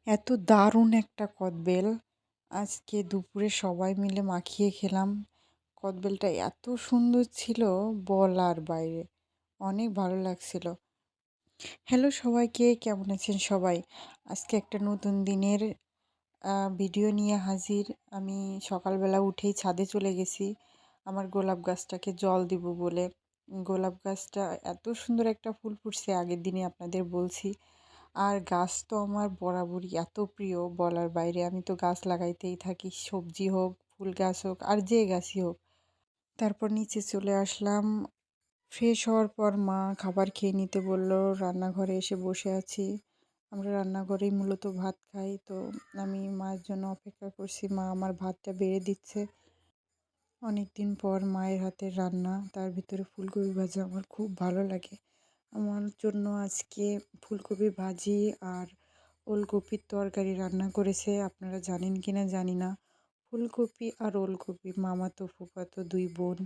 এত দারুণ একটা কদবেল আজকে দুপুরে সবাই মিলে মাখিয়ে খেলাম। কদবেলটা এত সুন্দর ছিল বলার বাইরে, অনেক ভালো লাগছিল। হ্যালো সবাইকে, কেমন আছেন সবাই? আজকে একটা নতুন দিনের ভিডিও নিয়ে হাজির। আমি সকালবেলা উঠেই ছাদে চলে গেছি আমার গোলাপ গাছটাকে জল দিব বলে। গোলাপ গাছটা এত সুন্দর একটা ফুল ফুটছে, আগের দিনে আপনাদের বলছি। আর গাছ তো আমার বরাবরই এত প্রিয় বলার বাইরে। আমি তো গাছ লাগাইতেই থাকি, সবজি হোক, ফুল গাছ হোক, আর যে গাছই হোক। তারপর নিচে চলে আসলাম। ফ্রেশ হওয়ার পর মা খাবার খেয়ে নিতে বলল, রান্নাঘরে এসে বসে আছি। আমরা রান্নাঘরেই মূলত ভাত খাই, তো আমি মায়ের জন্য অপেক্ষা করছি। মা আমার ভাতটা বেড়ে দিচ্ছে। অনেক দিন পর মায়ের হাতের রান্না, তার ভিতরে ফুলকপি ভাজা আমার খুব ভালো লাগে। আমার জন্য আজকে ফুলকপি ভাজি আর ওলকপির তরকারি রান্না করেছে। আপনারা জানেন কি না জানি না, ফুলকপি আর ওলকপি মামাতো ফুফাতো দুই বোন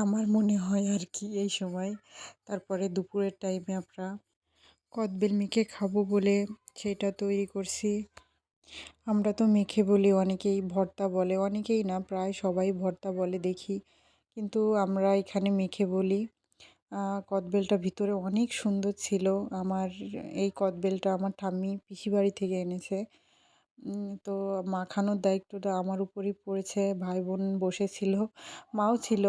আমার মনে হয় আর কি এই সময়। তারপরে দুপুরের টাইমে আমরা কদবেল মেখে খাবো বলে সেটা তৈরি করছি। আমরা তো মেখে বলি, অনেকেই ভর্তা বলে, অনেকেই না প্রায় সবাই ভর্তা বলে দেখি, কিন্তু আমরা এখানে মেখে বলি। কদবেলটা ভিতরে অনেক সুন্দর ছিল। আমার এই কদবেলটা আমার ঠাম্মি পিসি বাড়ি থেকে এনেছে। তো মাখানোর দায়িত্বটা আমার উপরই পড়েছে। ভাই বোন বসেছিল, মাও ছিল।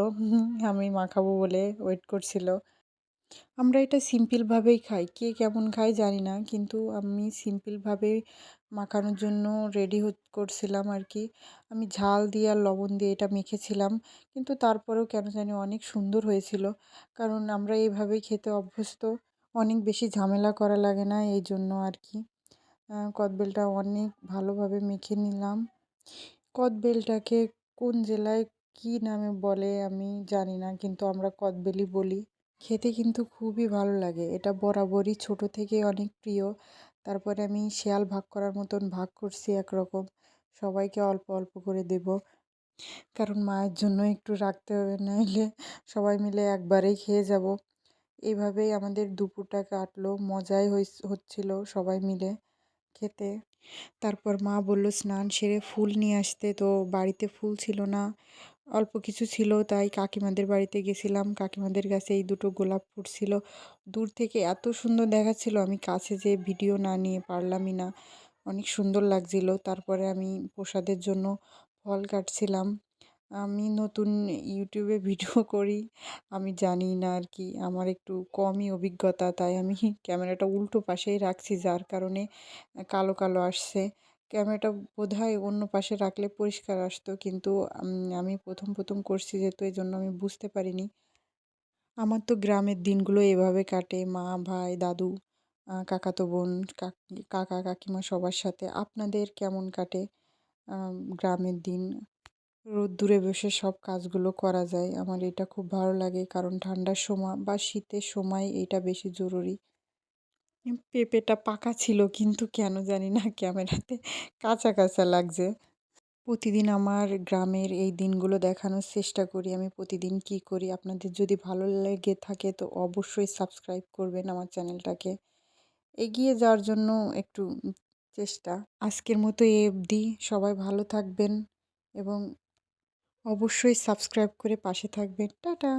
আমি মাখাবো বলে ওয়েট করছিল। আমরা এটা সিম্পলভাবেই খাই, কে কেমন খায় জানি না, কিন্তু আমি সিম্পলভাবেই মাখানোর জন্য রেডি করছিলাম আর কি। আমি ঝাল দিয়ে আর লবণ দিয়ে এটা মেখেছিলাম, কিন্তু তারপরেও কেন জানি অনেক সুন্দর হয়েছিল। কারণ আমরা এইভাবেই খেতে অভ্যস্ত, অনেক বেশি ঝামেলা করা লাগে না, এই জন্য আর কি। কদবেলটা অনেক ভালোভাবে মেখে নিলাম। কদবেলটাকে কোন জেলায় কী নামে বলে আমি জানি না, কিন্তু আমরা কদবেলই বলি। খেতে কিন্তু খুবই ভালো লাগে, এটা বরাবরই ছোট থেকে অনেক প্রিয়। তারপরে আমি শেয়াল ভাগ করার মতন ভাগ করছি একরকম, সবাইকে অল্প অল্প করে দেব, কারণ মায়ের জন্য একটু রাখতে হবে, নাইলে সবাই মিলে একবারেই খেয়ে যাব। এইভাবেই আমাদের দুপুরটা কাটলো, মজাই হচ্ছিল সবাই মিলে খেতে। তারপর মা বলল স্নান সেরে ফুল নিয়ে আসতে, তো বাড়িতে ফুল ছিল না, অল্প কিছু ছিল, তাই কাকিমাদের বাড়িতে গেছিলাম। কাকিমাদের কাছে এই দুটো গোলাপ ফুটছিল, দূর থেকে এত সুন্দর দেখাচ্ছিল, আমি কাছে যেয়ে ভিডিও না নিয়ে পারলামই না, অনেক সুন্দর লাগছিল। তারপরে আমি প্রসাদের জন্য ফল কাটছিলাম। আমি নতুন ইউটিউবে ভিডিও করি, আমি জানি না আর কি, আমার একটু কমই অভিজ্ঞতা, তাই আমি ক্যামেরাটা উল্টো পাশেই রাখছি, যার কারণে কালো কালো আসছে। ক্যামেরাটা বোধহয় অন্য পাশে রাখলে পরিষ্কার আসতো, কিন্তু আমি প্রথম প্রথম করছি যেহেতু, এই জন্য আমি বুঝতে পারিনি। আমার তো গ্রামের দিনগুলো এভাবে কাটে, মা, ভাই, দাদু, কাকাতো বোন, কাকা কাকিমা সবার সাথে। আপনাদের কেমন কাটে গ্রামের দিন? রোদ্দুরে বসে সব কাজগুলো করা যায়, আমার এটা খুব ভালো লাগে, কারণ ঠান্ডার সময় বা শীতের সময় এটা বেশি জরুরি। পেঁপেটা পাকা ছিল, কিন্তু কেন জানি না ক্যামেরাতে কাঁচা কাঁচা লাগছে। প্রতিদিন আমার গ্রামের এই দিনগুলো দেখানোর চেষ্টা করি, আমি প্রতিদিন কী করি। আপনাদের যদি ভালো লেগে থাকে তো অবশ্যই সাবস্ক্রাইব করবেন আমার চ্যানেলটাকে, এগিয়ে যাওয়ার জন্য একটু চেষ্টা। আজকের মতো এই অবধি, সবাই ভালো থাকবেন এবং অবশ্যই সাবস্ক্রাইব করে পাশে থাকবেন। টাটা।